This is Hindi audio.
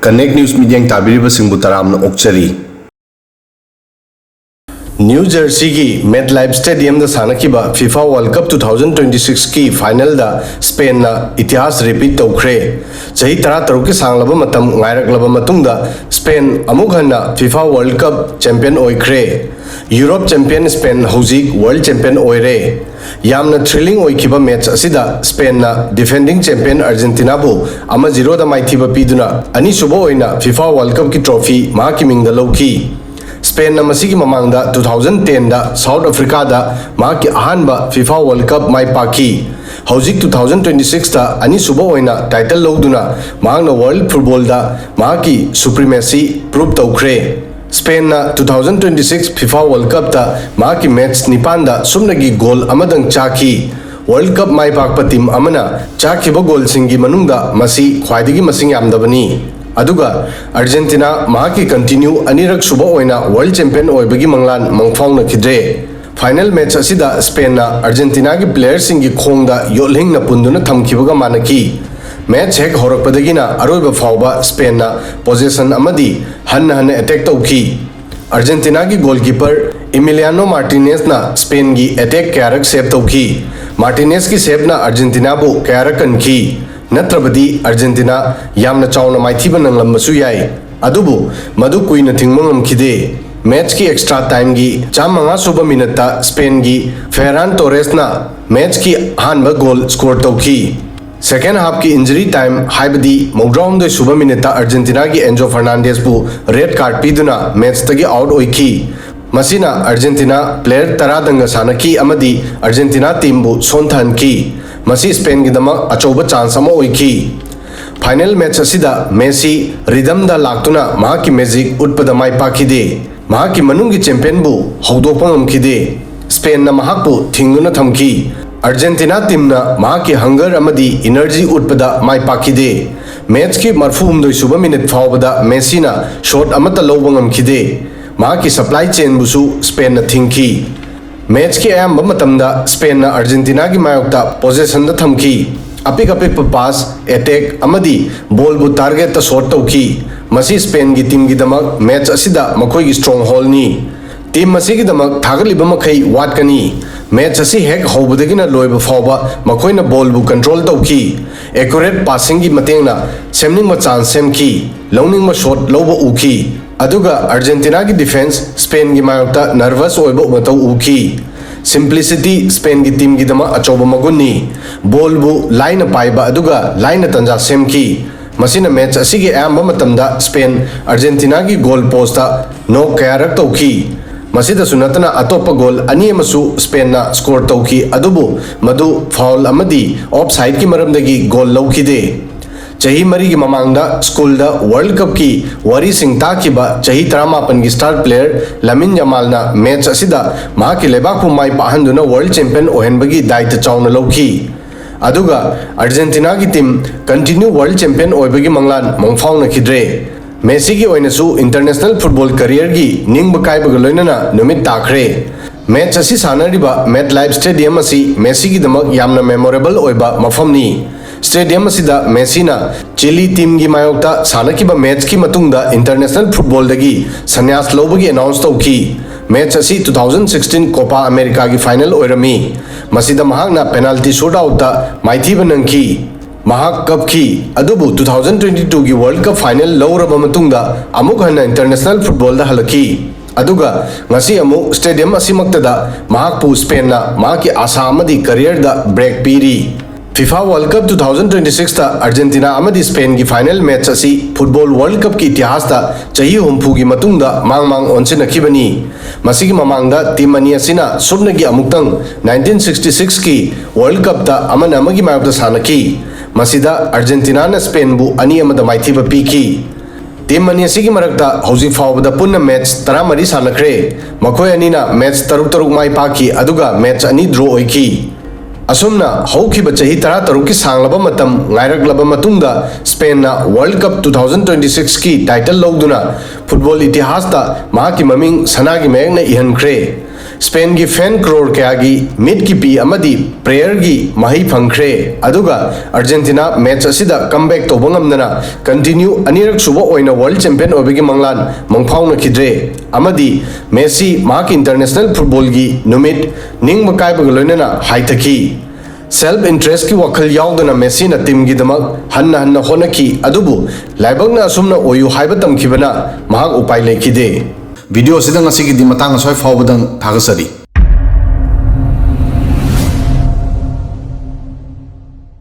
Connect News Media Tabiriba Singbu Taramna Okchari. New Jersey की MetLife Stadium दा सानकिबा FIFA World Cup 2026 की फाइनल दा स्पेन ना इतिहास रिपीट तौखरे चही तरा तरुक के सांगलबा मतम गायरकलबा मतुंगदा स्पेन अमुक हन्ना FIFA World Cup चैंपियन ओइखरे यूरोप चैंपियन स्पेन हौजिक वर्ल्ड चैंपियन ओइरे यामना थ्रिलिंग ओइखिबा मैच असिदा स्पेन ना डिफेंडिंग चैंपियन अर्जेंटीना बु 0 दा माइथिबा पीदुना अनी सुबो ओइना FIFA World Cup की ट्रॉफी माकी मिंगदा लौकी स्पेन ना मसी की ममांगदा 2010 दा साउथ अफ्रीका दा माकी अहानबा FIFA World Cup माइ पाकी हौजिक 2026 दा अनी सुबो ओइना टाइटल लौदुना मांगना वर्ल्ड फुटबॉल दा माकी सुप्रीमेसी प्रूव तौखरे स्पेन ना 2026 FIFA World Cup दा माकी मैच निपान दा सुमनगी गोल अमदंग चाकी वर्ल्ड कप माइ पाकपा टीम अमना चाखिबा गोल सिंगी मनुंगदा मसी ख्वाइदगी मसिंग यामदबनी अदुगा अर्जेंटीना माकी कंटिन्यू अनिरक सुबो ओइना वर्ल्ड चैंपियन ओइबगी मंगलान मंगफाउन खिद्रे फाइनल मैच असिदा स्पेन ना अर्जेंटीना की प्लेयर सिंगी खोंगदा योलहिंग ना पुंदुना थमखिबगा मानकी मैच हेक होरकपदगिना अरोइबा फाउबा स्पेन ना पोजीशन अमदी हन अटैक तौखी अर्जेंटीना की गोलकीपर इमिलियानो मार्टिनेज ना स्पेन की अटैक क्यारक सेव तौखी मार्टिनेज की सेव ना अर्जेंटीना बु क्यारक कनखी नत्रबदी अर्जेंटीना यामना चावना माइथिबा नंगलमसु याय अदुबु मदु कुइना थिंगमंगमखिदे मैच की एक्स्ट्रा टाइम की 5 सुबह मिनट स्पेन की फेरान टोरेस ना मैच की अहानबा गोल स्कोर तौखी सेकेंड हाफ की इंजरी टाइम हाइबदी 9 सुबह मिनट अर्जेंटीना की एंजो फर्नांडेस बु रेड कार्ड पीदुना मैच तगी आउट ओइखी मसीना अर्जेंटीना प्लेयर 10 दंग सानकी अमदी अर्जेंटीना टीम बु सोनथनकी मसी स्पेन की दमक अचौबा चांस अमा ओइखी फाइनल मैच असिदा मेसी रिदम दा लाक्तुना महाकी मैजिक उटपदा माइ पाखिदे महाकी मनुंगी चैंपियन बु हौदोपा ngमखिदे स्पेन ना महाकु थिंगुना थमखी अर्जेंटीना टीम ना महाकी हंगर अमदी एनर्जी उटपदा माइ पाखिदे मैच की 34 सुबह मिनट फावबदा मेसी ना शॉट अमता लौबा ngमखिदे महाकी सप्लाई चेन बुसु स्पेन ना थिंगखी मैच की अयाम मतमदा स्पेन ना अर्जेंटीना की मायोक्ता पोजीशन दा थमखी अपिक अपिक पास अटैक अमदी बॉल बु टारगेट ता शॉट तौखी मसी स्पेन की टीम की दमक मैच असिदा मखोई की स्ट्रॉन्ग होल नी टीम मसी की दमक थागलिबा मखै वाटकनी मैच असी हेक हौबदगिना लोइबा फावबा मखोइना बॉल बु कंट्रोल तौखी एक्यूरेट पासिंग की मतेंगना सेमनिंगबा चांस सेमखी लौनिंगबा शॉट लौबा उखी अदुगा अर्जेंटीना की डिफेंस स्पेन की मायोक्ता नर्वस ओइबा मतौ उखी सिंप्लिसिटी स्पेन की टीम की दमा अचौबा मगुन्नी बॉल बु लाइन पाइबा अदुगा लाइन तंजा सेमखी मसीना मैच असी की अयाम मतमदा स्पेन अर्जेंटीना की गोल पोस्टा नॉक कयारक तौखी मसीदा सुनतना अतोप गोल अनी अमसु स्पेन ना स्कोर तौखी अदुबु मधु फाउल अमदी ऑफसाइड की मरमदगी गोल लौखिदे चही मरी की ममांगदा स्कूल दा वर्ल्ड कप की वरी सिंह ताकिबा चही 13 की स्टार प्लेयर लमिन यमाल ना मैच असिदा मा की लेबाकु माइ पाहंदुना वर्ल्ड चैंपियन ओहेनबगी दायित्व चावना लौखी अदुगा अर्जेंटीना की टीम कंटिन्यू वर्ल्ड चैंपियन ओइबगी मंगलान मंगफाउना खिद्रे मेसी की ओइनसु इंटरनेशनल फुटबॉल करियर की निंग कायबग लोइनना नुमित ताखरे मैच असी सानरिबा मेट लाइफ स्टेडियम असी मेसी की दमक यामना मेमोरेबल ओइबा मफमनी स्टेडियम असिदा मेसीना चिली टीम की मायोक्ता सानकिबा मैच की मतुंगदा इंटरनेशनल फुटबॉल दगी सन्यास लौबगी अनाउंस तौखी मैच असी 2016 कोपा अमेरिका की फाइनल ओइरमी मसिदा महागना पेनाल्टी शूट आउट ता माइथिबा नंखी महाग कपखी अदुबु 2022 की वर्ल्ड कप फाइनल लौरबा मतुंगदा अमुक हन्ना इंटरनेशनल फुटबॉल दा हलकी अदुगा ngasi amu stadium asimaktada mahakpu Spain na mahaki asa amadi career da break piri FIFA World Cup 2026 ता अर्जेंटीना अमदी स्पेन की फाइनल मैच असी फुटबॉल वर्ल्ड कप की इतिहास ता चही हुमफु की मतुंगदा मांग मांग ओनसिनखिबनी मसी की ममांगदा टीम अनी असिना सुबनगी अमुक्तंग 1966 की वर्ल्ड कप ता अमन अमगी मायबदा सानकी मसीदा अर्जेंटीना ना स्पेन बु अनी अमदा माइथिबा पीकी टीम अनी असी की मरकता हौजी फावबदा पुन्ना मैच 13 सानखरे मखोय अनीना मैच 3 माइ पाकी अदुगा मैच अनी ड्रॉ ओइकी असुमना हौखिबा चही 13 की सांगलबा मतम गायरकलबा मतुंगदा स्पेन ना वर्ल्ड कप 2026 की टाइटल लौदुना फुटबॉल इतिहास ता माकी ममिंग सना की मैगना इहनख्रे स्पेन की फैन क्रोर क्या की मिड की पी अमदी प्रेयर की मही फंख्रे अदुगा अर्जेंटीना मैच असिदा कमबैक तोबंगमना कंटिन्यू अनिरक सुबो ओइना वर्ल्ड चैंपियन ओबेगी मंगलान मंगफाउना खिद्रे अमदी मेसी माक इंटरनेशनल फुटबॉल की नुमित निंग मकाइबग लोइनना हाइथकी सेल्फ इंटरेस्ट की वखल याउदना मेसी ना टीम की दमक हन्ना हन्ना होनकी अदुबु लाइबंगना असुमना ओयु हाइबा तमखिबना महाक उपाय लेखिदे वीडियो सिदंग असिगी दि मतंग सोय फावबदंग थागसरी।